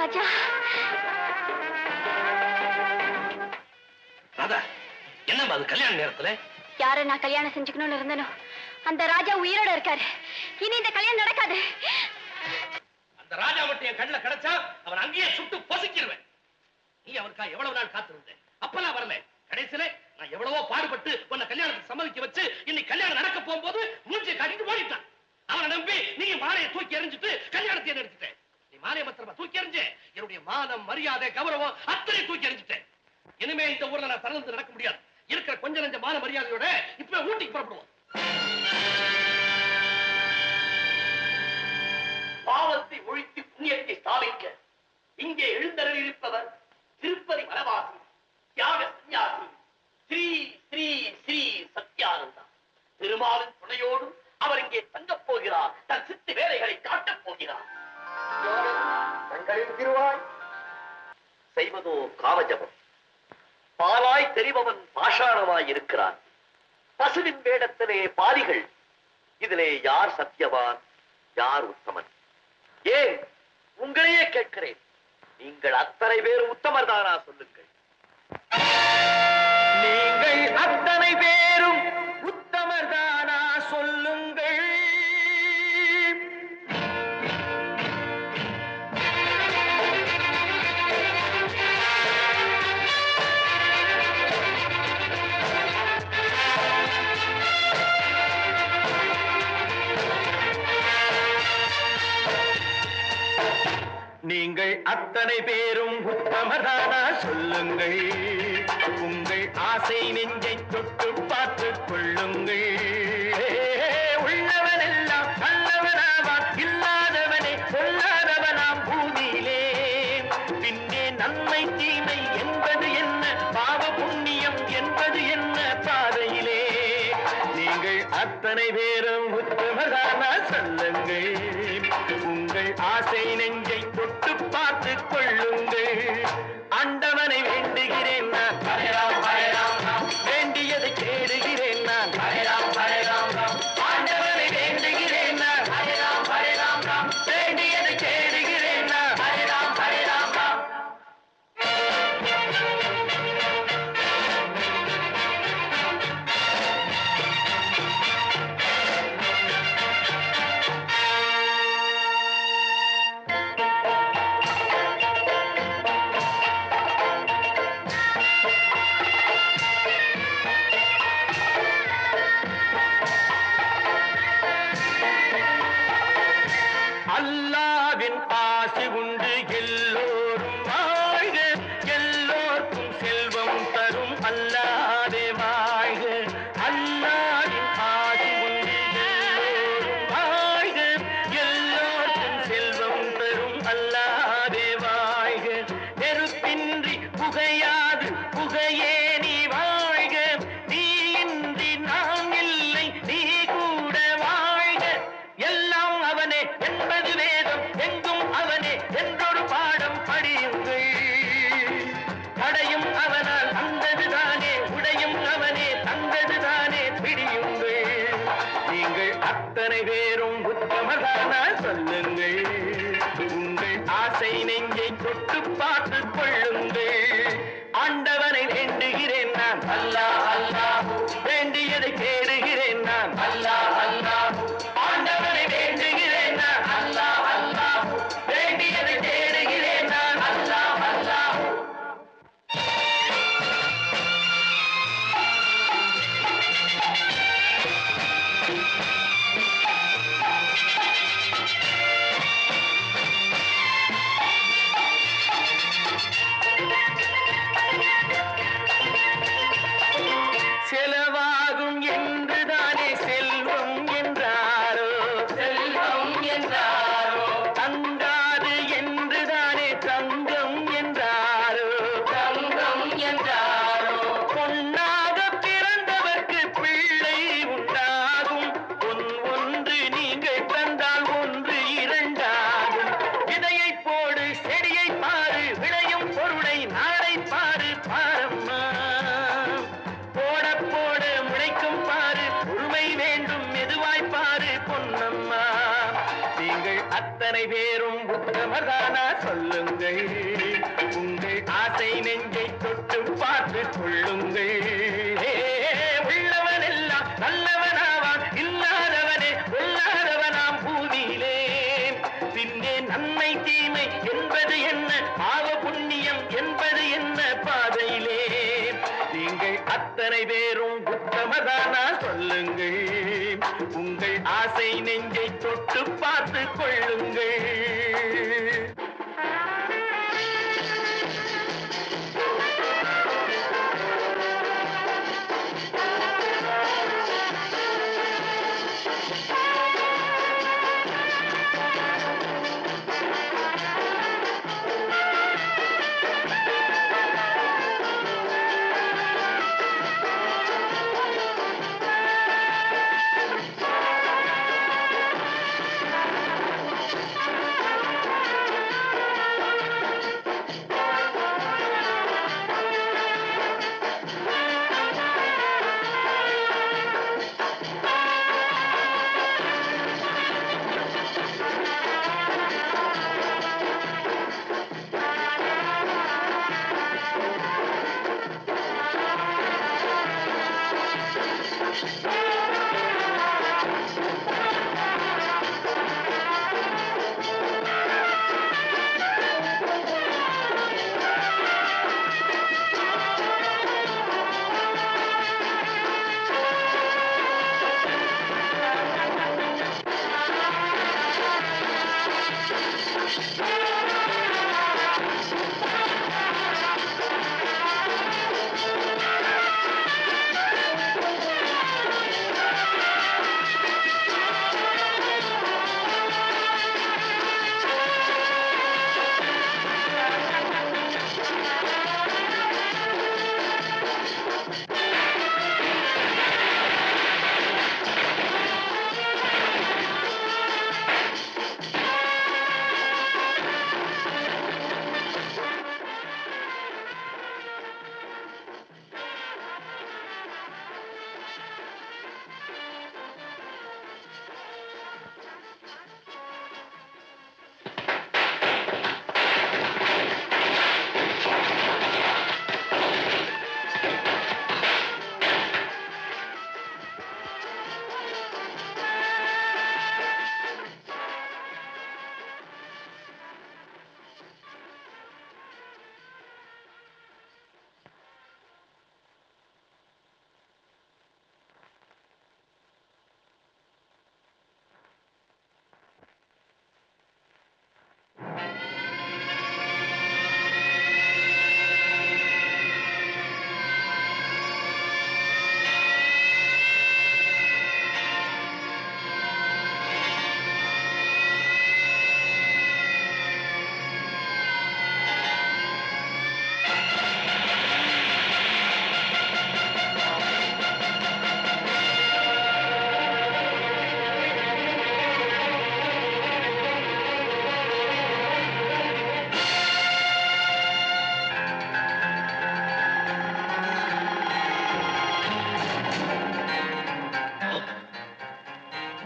ராஜா. ராதா, என்னம்மா அது கல்யாண நேரத்துல? யாரை நான் கல்யாணம் செஞ்சுக்கணும்னு இருந்தனோ அந்த ராஜா உயிரோட இருக்காரு. இனி இந்த கல்யாணம் நடக்காது. அந்த ராஜா மட்டும் என் கண்ணுல கிடைச்சா அவன் அங்கேயே சுட்டு பொசுக்கிடுவேன். நீ அவருக்கா எவ்வளவு நாள் காத்திருந்த? அப்பெல்லாம் வரல. கடைசியில நான் எவ்வளவோ பாடுபட்டு உன்னை கல்யாணத்துக்கு சம்மதிக்க வச்சு இன்னைக்கு கல்யாணம் நடக்க போகும்போது மூஞ்சியை காட்டிட்டு ஓடிட்டான். அவனை நம்பி நீ மாலையை தூக்கி எறிஞ்சிட்டு கல்யாணத்தை எடுத்துட்ட. நீ மாலையை பத்திரமா தூக்கி எறிஞ்ச என்னுடைய மானம், மரியாதை, கௌரவம் அத்தனை தூக்கி எறிஞ்சிட்டேன். இனிமே இந்த ஊர்ல நான் தளர்ந்து நடக்க முடியாது. இருக்கிற கொஞ்ச நஞ்ச மான மரியாதையோட இப்ப ஊட்டிக்கு புறப்படுவோம். பாவத்தை ஒழித்து புண்ணியத்தை ஸ்தாபிக்க இங்கே எழுந்தருளிருப்பவர் திருப்பதி மலவாசி தியாக சன்னியாசி ஸ்ரீ ஸ்ரீ ஸ்ரீ சத்யானந்தா. திருமாலின் துணையோடு அவர் இங்கே தங்கப் போகிறார். தன் சித்து வேலைகளை காட்டப் போகிறார். தங்களின் திருவாய் செய்வதோ காவஜபம். பாலாய் தெரிபவன் பாஷாணமாய் இருக்கிறான். பசுவின் வேடத்திலே பாலிகள். இதிலே யார் சத்தியவான், யார் உத்தமன்? ஏன் உங்களையே கேட்கிறேன். நீங்கள் அத்தனை பேர் உத்தமர் தானா? சொல்லுங்கள். நீங்கள் அத்தனை பேரும் உத்தமர் தானா? சொல்லுங்கள். நீங்கள் அத்தனை பேரும் உத்தமதானா? சொல்லுங்கள். உங்கள் ஆசை நெஞ்சை தொட்டு பார்த்துக் கொள்ளுங்கள். உள்ளவன் எல்லாம் நல்லவனாவான், இல்லாதவனே சொல்லாதவனாம் பூமியிலே. பின்னே நன்மை தீமை என்பது என்ன, பாவ புண்ணியம் என்பது என்ன பாதையிலே. நீங்கள் அத்தனை பேரும் உத்தமதானா? சொல்லுங்கள். உங்கள் ஆசை நெஞ்சை தொட்டு பார்த்துக் கொள்ளுங்கள். ஆண்டவனை வேண்டுகிறேன் நான், வேண்டியதை கேடுகிறேன் நான். ஆண்டவனை வேண்டுகிறேன் நான், வேண்டியதை கேடுகிறேன் நான். அல்லாவின் ஆசி உண்டு எல்லோரும் வாழ்க, எல்லோருக்கும் செல்வம் தரும் அல்லாதே வாழ்க. அல்லாவின் ஆசி உண்டு எல்லோரும் வாழ்க, எல்லோருக்கும் செல்வம் தரும் அல்லாதே வாழ்க. நெருப்பின்றி புகையாது புகையே நீ வாழ்க, நீ இன்றி நான் இல்லை நீ கூட வாழ்க. எல்லாம் அவனே என்பது வேதம், எங்கும் அவனே என்றொரு பாடம் படியுங்கள். படையும் அவனால் வந்ததுதானே, உடையும் அவனே தந்ததுதானே, பிடியுங்கள். நீங்கள் அத்தனை பேரும் உத்தமதானா? சொல்லுங்கள். உங்கள் ஆசை நெஞ்சை தொட்டு பார்த்துக் கொள்ளுங்கள். ஆண்டவனை வேண்டுகிறேன் நான், அல்லாஹ் அல்லாஹ். வேண்டியதை கேடுகிறேன் நான், அல்லாஹ் அல்லாஹ். ஆண்டவனை வேண்டுகிறேன் நான், அல்லாஹ் அல்லாஹ். வேண்டியதை தேடுகிறேன் நான், அல்லாஹ் அல்லாஹ். அத்தனை பேரும் உத்தமதானா சொல்லுங்கள், உங்கள் ஆசை நெஞ்சை தொட்டு பார்த்து கொள்ளுங்கள். உள்ளவன் எல்லாம் நல்லவனாவான், இல்லாதவனே பொல்லாதவனாம் பூமியிலே. பின்னே நன்மை தீமை என்பது என்ன, பாவ புண்ணியம் என்பது என்ன பாதையிலே. நீங்கள் அத்தனை பேரும் உத்தமதானா சொல்லுங்கள், உங்கள் ஆசை நெஞ்சை தொட்டு பார்த்து கொள்ளுங்கள்.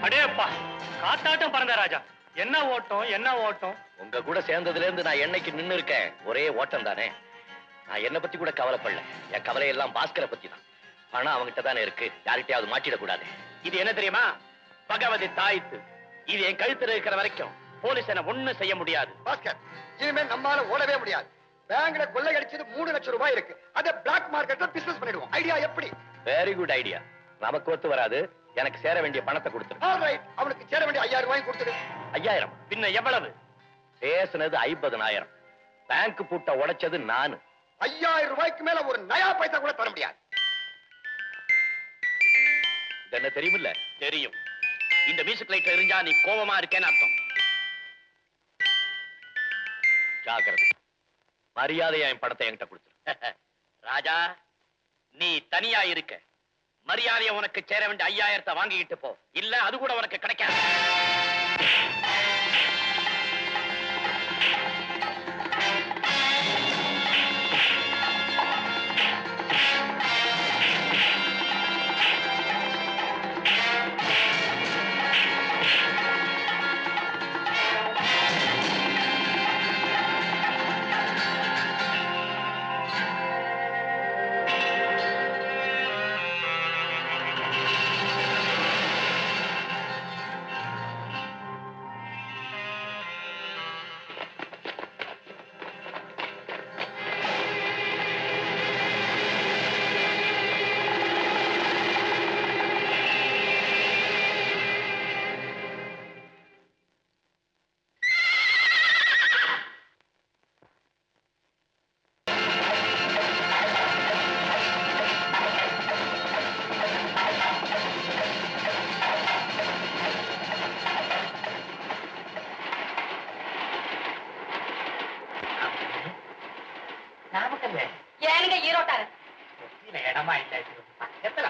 அடேப்பா, காத்தாட்டம் பறந்த ராஜா. என்ன ஓட்டம், என்ன ஓட்டம். உங்க கூட சேர்ந்ததுல இருந்து நான் என்னைக்கு நின்னு இருக்கேன், ஒரே ஓட்டம் தானே. நான் என்ன பத்தி கூட கவலைப்படல. என் கவலை எல்லாம் பாஸ்கரை பத்தி தான். பணம் அவங்கிட்ட தானே இருக்கு, யார்கிட்டயாவது மாட்டிடக்கூடாது. இது என்ன தெரியுமா? பகவதி தாய்த்து. இது என் கழுத்துல இருக்கிற வரைக்கும் போலீஸ் என்ன ஒண்ணும் செய்ய முடியாது. பாஸ்கர், இனிமே நம்மால ஓடவே முடியாது. பேங்க்ல கொள்ளை அடிச்சது 3 லட்சம் ரூபாய் இருக்கு. அத பிளாக் மார்க்கெட்ல பிசினஸ் பண்ணிடுவோம். ஐடியா எப்படி? Very good idea. நமக்கு ஒத்து வராது. எனக்கு சேர வேண்டிய பணத்தை கொடுத்துரு. ஆல்ரைட், அவனுக்கு சேர வேண்டிய 5000 ரூபாய் கொடுத்துடு. 5000? பின்ன எவ்வளவு? பேசுனது 50000. பேங்க் பூட்ட உடைச்சது நானு. 5000 ரூபாய்க்கு மேல ஒரு நயா பைசா கூட தர முடியாது. என்ன தெரியுமில்ல? தெரியும். இந்த மியூசிக் லைட் எரிஞ்சா நீ கோபமா இருக்கேன்னு அர்த்தம். ஜாக்கிரதை. மரியாதையா என் பணத்தை என்கிட்ட கொடுத்துரு. ராஜா, நீ தனியா இருக்க. மரியாதையை உனக்கு சேர வேண்டிய 5000 வாங்கிக்கிட்டு போ. இல்ல அது கூட உனக்கு கிடைக்காது. ஏனுங்க ஈரோட்டாரு இடமா இல்ல எத்தனை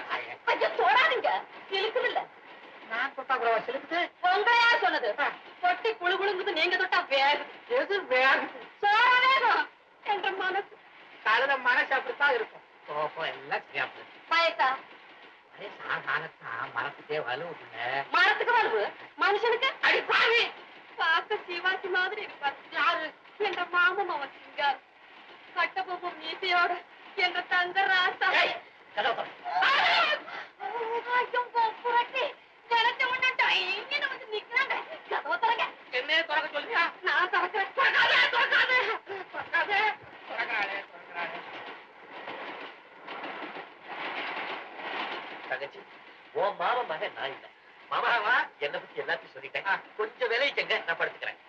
ஐயோ தொடாதீங்க இழுக்குது இல்ல நான் தொட்டா கூட செலுத்து உங்களை யார் சொன்னது தொட்டி குழு குழுங்குது நீங்க தொட்டா வேகுது எது வேகம் சோற வேகம் என்ற மனசு கழுத மனசு அப்படித்தான் இருக்கும் கோபம் எல்லாம் சரியா போயிடும் பயத்தா மரத்துக்கே வலுவுல மரத்துக்கு வருவு மனுஷனுக்கு அடி பாவி பார்க்க சிவாசி மாதிரி இருப்பார் யாரு என்ற மாமன் அவன் சிங்கார் கட்டபொம்மன் மீசையோட என்ற தங்க ராசா ஜனத்தை ஒண்ணாட்டா இங்க வந்து நிக்கிறாங்க கதவை திறங்க என்ன திறக்க சொல்றியா நான் திறக்கிறேன் திறக்காதே திறக்கிறாளே தங்கச்சி உன் மாமா மகன் நான் இல்ல மாமாவா என்னை பத்தி எல்லாத்தையும் சொல்லிட்டேன் கொஞ்சம் விளைவிக்கங்க நான் படுத்துக்கிறேன்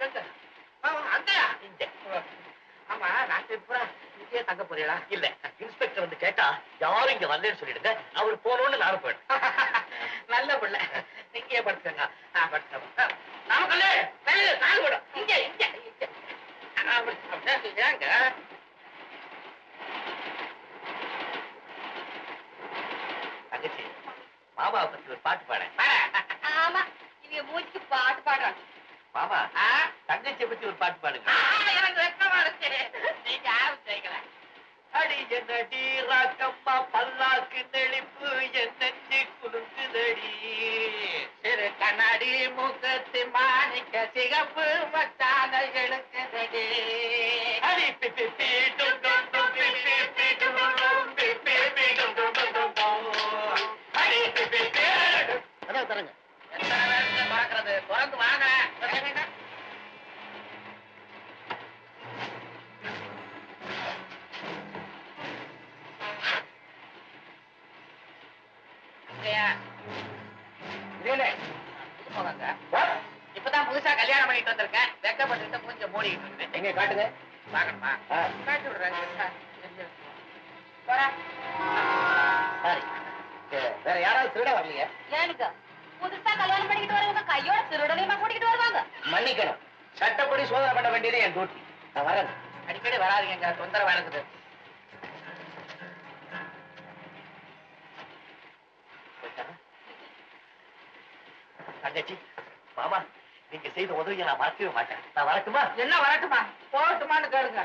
அங்கயா இங்க ஆமா ராத்திரி பூரா இங்கேயே தங்க போறீங்களா இல்ல இன்ஸ்பெக்டர் வந்து கேட்டா யாரும் இங்க வரலன்னு சொல்லிடுங்க அவர் போனோன்னு நானும் போயிட்டேன் நல்ல பிள்ளை இங்கேயே படுத்துக்கங்க படுத்துக்க நமக்கு நல்ல நாள் விடும் இங்க இங்க ஏங்க தங்கச்சி மாமாவை பத்தி ஒரு பாட்டு பாட ஆமா இவங்க மூச்சுக்கு பாட்டு பாடுறாங்க மாமா தங்கச்சியை பத்தி ஒரு பாட்டு பாடுங்க எனக்கு வெக்கமா இருக்கு நீங்க யாரும் செய்யல அடி என்னடி ராக்கம்மா பல்லாக்கு நெளிப்பு என் நெஞ்சு குலுங்குதடி சிறு கண்ணாடி மூக்கத்து மாணிக்க சிகப்பு மச்சான எழுக்குதடி அடி பிப்பி பீடும் டும் டும் பிப்பி பீடும் டும் பிப்பி பீடும் டும் டும் டும் டும். அடி பிப்பி பீடும். அதான் தரங்க எத்தனை பேருக்கு பார்க்கறது திறந்து வாங்க இப்பதான் புதுசா கல்யாணம் பண்ணிட்டு வந்திருக்கேன் வெக்கப்பட்டு மூஞ்ச மூடிட்டு இருக்கேன் எங்க காட்டுங்க பாக்கணுமா காட்டி விடுறேன் சரி வேற யாராவது திருட வரலையா ஏனுங்க புதுசா கல்யாணம் பண்ணிக்கிட்டு வரவங்க கையோட திருடனையுமா கூட்டிக்கிட்டு வருவாங்க மன்னிக்கணும் சட்டப்படி சோதனை பண்ண வேண்டியது என் டியூட்டி நான் வரேன் அடிக்கடி வராதிங்க தொந்தரவு இருக்குது தங்கச்சி மாமா நீங்க செய்த உதவியை நான் மறக்கவே மாட்டேன் நான் வரட்டுமா என்ன வரட்டுமா போகட்டுமான்னு கேளுங்க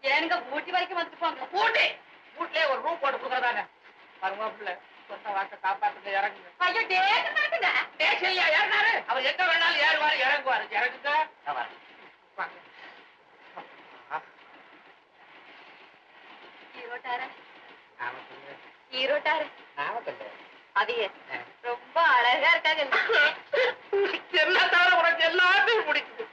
ஏனுங்க ஊட்டி வரைக்கும் வந்துட்டு போங்க ஊட்டி வீட்லயே ஒரு ரூம் போட்டு கொடுக்குறதானே மருமாப்புல சொந்த வாக்க காப்பாத்துங்க இறங்குங்க ஐயோ டேக்கு நடக்குங்க ஸ்டேஷன்ல ஏறினாரு அவர் எங்க வேணாலும் ஏறுவாரு இறங்குவாரு இறங்குங்க நான் வரேன் வாங்க. ஈரோட்டார நாமக்கல்லு. ஈரோட்டார நாமக்கல்லு. அதையே ரொம்ப அழகா இருக்காங்க என்ன தவிர உனக்கு எல்லாத்தையும் பிடிக்குது